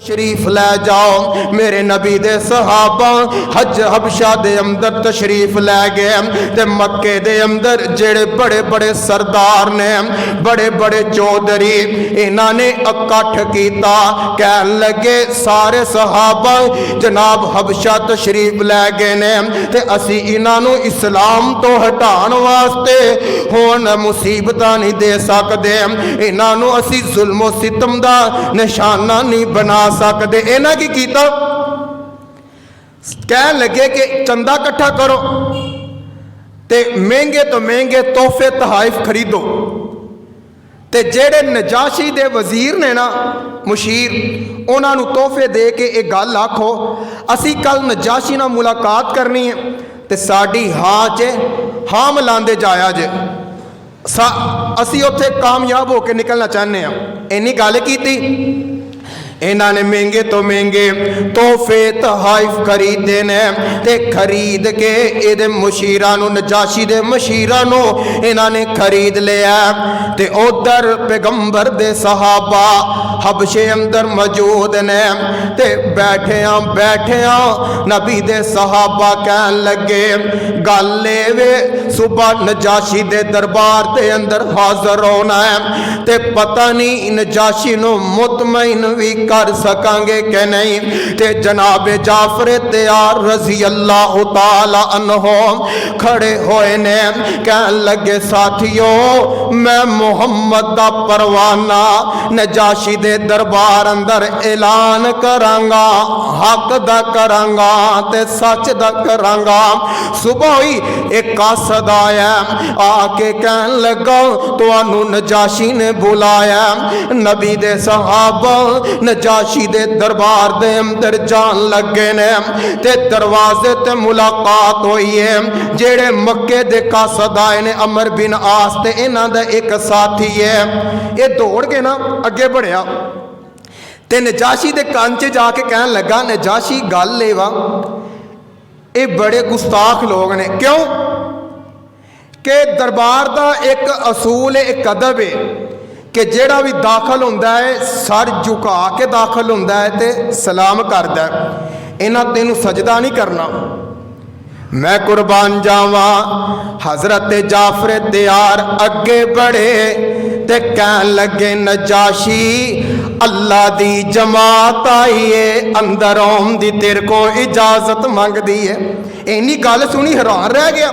शरीफ लै जाओ। मेरे नबी दे सहाबा हज हबशा दे अंदर तशरीफ लै गए ते मक्के दे अंदर जेड़े बड़े बड़े सरदार ने, बड़े बड़े चौधरी, इन्हां ने इकट्ठ कीता। कहन लगे सारे सहाबा जनाब हबशा तशरीफ लै गए ने ते असी इन्हां नू इस्लाम तो हटाण वास्ते हुण मुसीबतां नहीं दे सकदे, इन्हां नू असी जुल्म सितम दा निशाना नहीं बना सकते। इन्हां की कीता, कह लगे कि चंदा इकट्ठा करो ते महंगे तो महंगे तोहफे तहाइफ खरीदो। ते जेड़े नजाशी दे वजीर ने ना मुशीर, उन्होंने तोहफे दे के एक गल आखो असी कल नजाशी नाल मुलाकात करनी है ते साड़ी हाँ च हाँ मिलांदे जाया जे, असी उत्थे कामयाब होकर निकलना चाहते हैं। इन्नी गल की। इन्हों ने महंगे तो महंगे तोहफे तहाइफ खरीदे ने ते खरीद के ये मुशीरा नजाशी दे मुशीरा इन्हों ने खरीद लिया। ते उधर पैगंबर दे सहाबा हबशे अंदर मौजूद ने ते बैठिया नबी दे सहाबा कहन लगे गल वे सुबह नजाशी दे दरबार दे अंदर हाजिर होना है ते पता नहीं नजाशी नू मुतमईन भी कर सकांगे कि नहीं। ते जनाब जाफर तैयार रजी अल्लाह तआला अन्हो खड़े होए ने, कहन लगे साथियों मैं मुहम्मद दा परवाना नजाशी दे दरबार अंदर ऐलान करांगा, हक दा करांगा ते सच दा करांगा। सुबह ही एक कासद आया आके कहन लगा तुहानू नजाशी ने बुलाया। नबी दे सहाबा नजाशी दे दरबार दे अंदर जान लगे ने ते दरवाजे ते मुलाकात हुई है। जेड़े मक्के दे कासद आए ने अमर बिन आस ते इन्हां दा एक साथी है, ये दौड़ के ना अगे बढ़िया ते नजाशी दे कान च जाके कहन लगा नजाशी गल लेवा ये बड़े गुस्ताख लोग ने। क्यों कि दरबार दा एक असूल है, एक अदब है कि जेड़ा भी दाखिल होंदा है सर झुका के दाखिल होंदा है ते सलाम करदा है। इन्हां तेनू सजदा नहीं करना। मैं कुर्बान जावा हजरत जाफर तैयार अगे बढ़े ते कहन लगे नजाशी अल्लाह दी जमात आई है अंदर आउण दी तेरे को इजाजत मंगदी है। इन्नी गल सुनी हैरान रह गया।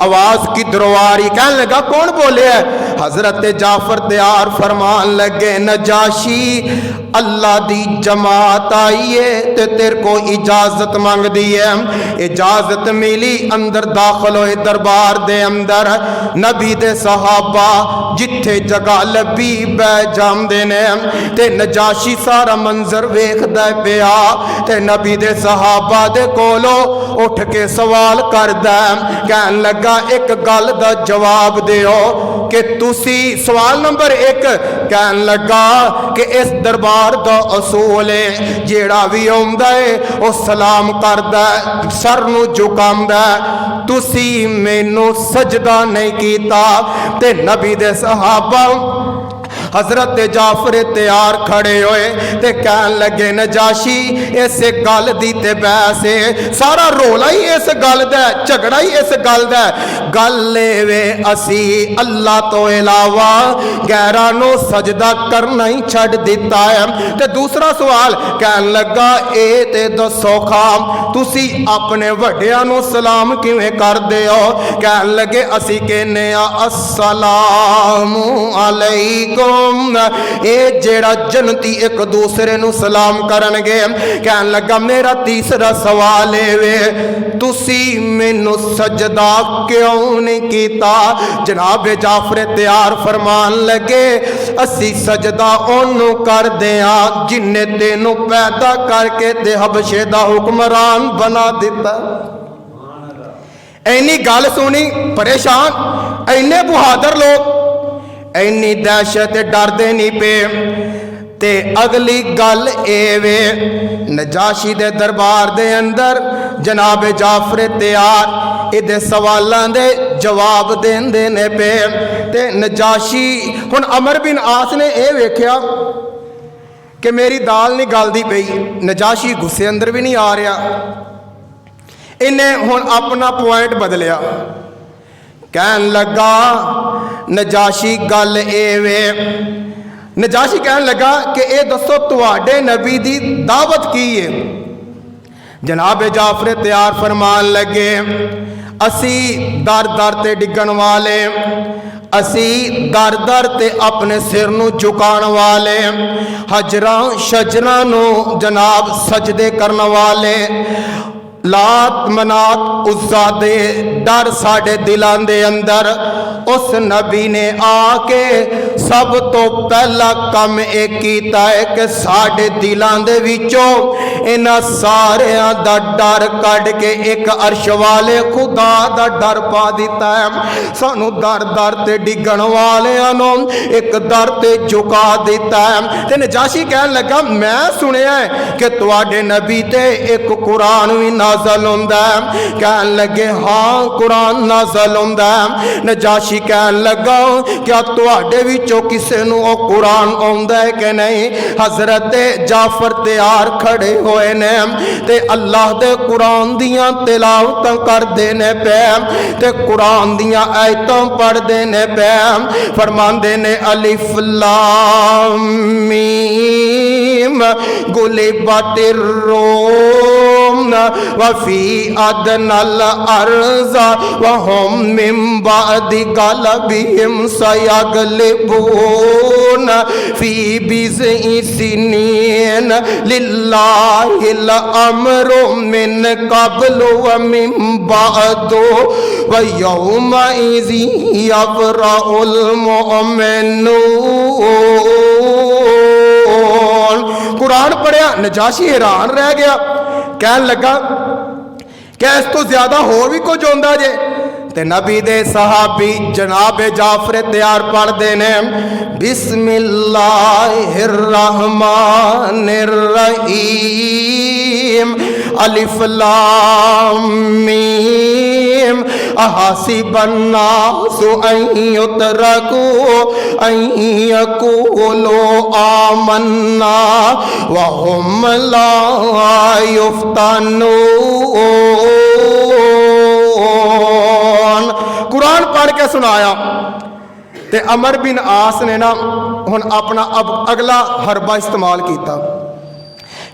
आवाज किधरों आ रही, कहन लगा कौन बोले है? हजरत जाफर तैयार फरमान लगे नजाशी अल्लाह दी जमात आई है ते तेरे को इजाजत मंगदी है। इजाजत मिली, अंदर दाखिल होए दरबार दे अंदर। नबी दे सहाबा जिथे जगह लभी बह जांदे ने ते नजाशी सारा मंजर वेखदा पिया ते नबी दे सहाबा दे कोलों उठ के सवाल करदा, कहन लगा एक गल दा जवाब दिओ कि तुसी सवाल नंबर 1 कहन लगा कि इस दरबार दा असूल है जेड़ा भी आउंदा है वो सलाम करदा सर नू झुकांदा, तुसी मैनू सजदा नहीं कीता। ते नबी दे सहाबा हजरत जाफर तैयार खड़े होए ते कहन लगे नजाशी इस गल दी ते बहस है, सारा रोला ही इस गल दा, झगड़ा ही इस गल दा। गल वे असी अल्लाह तो इलावा गैरां नू सजदा करना ही छड़ दिता है। ते दूसरा सवाल कहन लगा ए ते दसो खाम तुसी अपने वड्डियां नू सलाम किवें करदे हो? कहन लगे असी कहने अस्सलामु अलैकुम, ये जेड़ा जनती एक दूसरे नू सलाम करनगे। कहन लगा मेरा तीसरा सवाल वे तुसी मैनू सजदा क्यों नहीं कीता? जनाब जाफर तैयार फरमान लगे असी सजदा ओनू कर दिया जिन्ने तेनू पैदा करके ते हबशे दा हुक्मरान बना दिता। इन्नी गल सुनी परेशान, इन्ने बहादुर लोग इन्नी दहशत डरदे नहीं पे। ते अगली गल वे नजाशी दे दरबार दे अंदर जनाब जाफर तैयार इहदे सवालों दे जवाब देंदे ने पे। ते नजाशी हुण अमर बिन आस ने यह वेख्या कि मेरी दाल नहीं गलती पई। नजाशी गुस्से अंदर भी नहीं आ रहा, इन्हें हुण अपना पॉइंट बदलिया। कहन लगा नजाशी गल एवे, नजाशी कहन लगा कि ये दसो तुहाडे नबी दी दावत की है। जनाब जाफर तैयार फरमान लगे, असी दर दर ते डिगण वाले, असी दर दर ते अपने सिर नूं झुकाण वाले, हजरां शजरां नूं जनाब सजदे करन वाले, लात मनात उज़्ज़ा दे डर साढ़े दिलां दे अंदर। उस नबी ने आके सब तो पहला काम एक कीता है कि साढ़े दिलां दे विचों इन्हां सारियां दा डर कढ़ के एक अर्श वाले खुदा दा डर पा दिता है। सानू दर दर ते डिगण वालियां नूं एक दर ते झुका दिता है। ते नजाशी कहन लगा मैं सुनिया है कि तुहाडे नबी ते एक कुरान भी नाज़ल हुंदा है। कहन लगे हाँ कुरान नाज़ल हुंदा है। नजाशी कहन लगा क्या तुहाडे विचों किसे नूं ओ कुरान आउंदा है कि नहीं। हजरत जाफर तैयार खड़े होए ने ते अल्लाह दे कुरान दियां तिलावतां करदे ने पे ते कुरान दियां आयतां पढ़दे ने पे। फरमांदे ने अलिफ लाम मीम गुलिबतिर रोम वफी अदनल अर्ज़ वहुम मिन बादि गलबिहिम सयगलिबून फी बिज़इ सिनीन लिल्लाहिल अम्रु मिन क़ब्लु व मिन बादु व यौमइज़ि यफ़रहुल मुमिनून। कुरान पढ़िया नजाशी हैरान रह गया। कहन लगा क्या इस तो ज्यादा होर भी कुछ होंदा जे। ते नबी दे सहाबी जनाब जाफर तैयार पढ़ते ने बिस्मिल्लाहिर रहमानिर रहीम अलिफ लाम मीम अहासिबन नासु अन युतरकू अन यकूलू आमन्ना व हुम ला युफ्तनून। कुरान पढ़ के सुनाया ते अमर बिन आस ने ना हुण अपना अब अगला हरबा इस्तेमाल किया।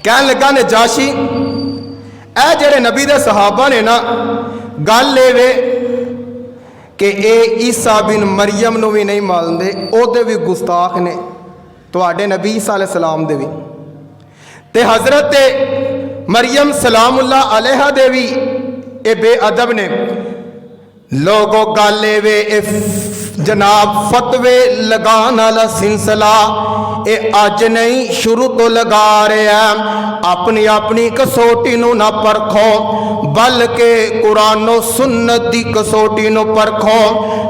कहन लगा नजाशी ए जेड़े नबी दे सहाबा ने ना गल एवे कि ए ईसा बिन मरियम नूं भी नहीं मानदे, ओदे भी गुस्ताख ने, तुहाडे नबी ईसा अलैहि सलाम दे भी ते हजरत मरियम सलामुल्लाह अलैहा दे भी ए बेअदब ने। लोगों गल वे जनाब फतवे लगाने वाला सिलसिला ये अज नहीं शुरू तो लगा रहे हैं। अपनी अपनी कसोटी नूं ना परखो बल्कि कुरानो सुन्नत दी कसोटी नूं परखो।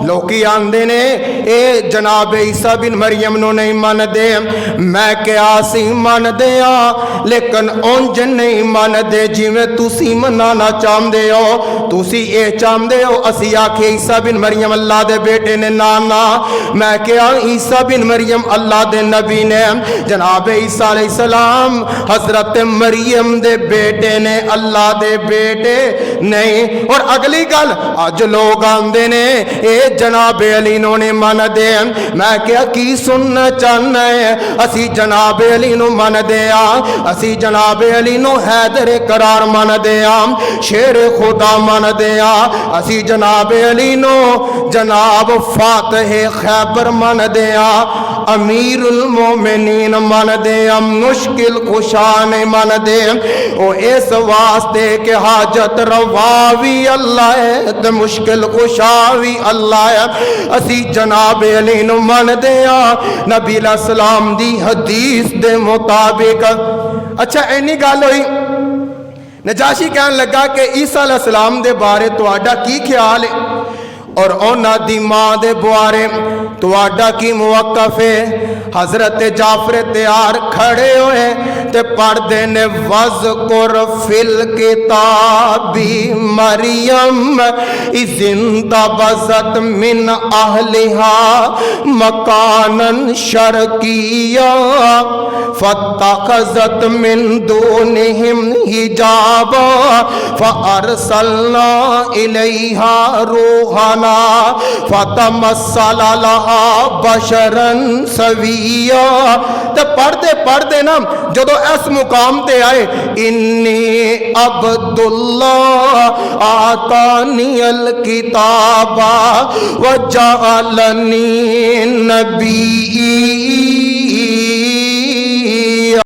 लोकी आंदे ने ए जनाब ईसा बिन मरियम नूं नहीं मनदे। मैं क्या सी मनदे आ लेकिन उंज नहीं मनदे जिवें तुसी मनाना चाहते हो। तुसी ये चाहते हो असी आखे ईसा बिन मरियम अल्लाह दे बेटे ने, ना ना मैं क्या ईसा बिन मरियम अल्लाह दे नबी ने। जनाब ईसा अलैहिस्सलाम हजरत मरियम दे बेटे ने, अल्लाह दे बेटे नहीं। और अगली गल अज लोग आंदे ने ए जनाब अली नूं ने मनदे। मैं क्या की सुनना चाहना है, असी जनाब अली नूं मनदे आ, असी जनाब अली नूं हैदर करार मनदे आ, शेर खुदा मनदे आ, असी जनाब अली नूं जनाब फातह खैबर मनदे आ, अमीरुल मोमिनीन मनदे आ, मुश्किल कुशा नहीं मनदे। ओ इस वास्ते के हाजत रवा भी अल्लाह है ते मुश्किल कुशा भी अल्लाह है। असी जनाब अली नूं मनदे आ नबी सलाम दी हदीस दे मुताबिक। अच्छा इन्नी गल हुई। नजाशी कहन लगा कि ईसा अलैहिस्सलाम दे बारे तुहाडा की ख्याल है। और उन्हां दी मां दे बुआरे तुहाडा की मुवक्कफ है। हजरत जाफर तैयार खड़े होए ते पढ़दे ने वज़कुर फिल किताबी मरियम इज़िंदा बज़त मिन अहलिहा मकानन शर्किया फत्तखज़त मिन दूनिहिम हिजाबा फ़अरसलना इलैहा रूहना फतमस्सला लहा बशरन सविया। ते पढ़ते पढ़ते ना जदों इस मुकाम ते आए इन्नी अब्दुल्लाह आतानियल किताबा व जअलनी नबी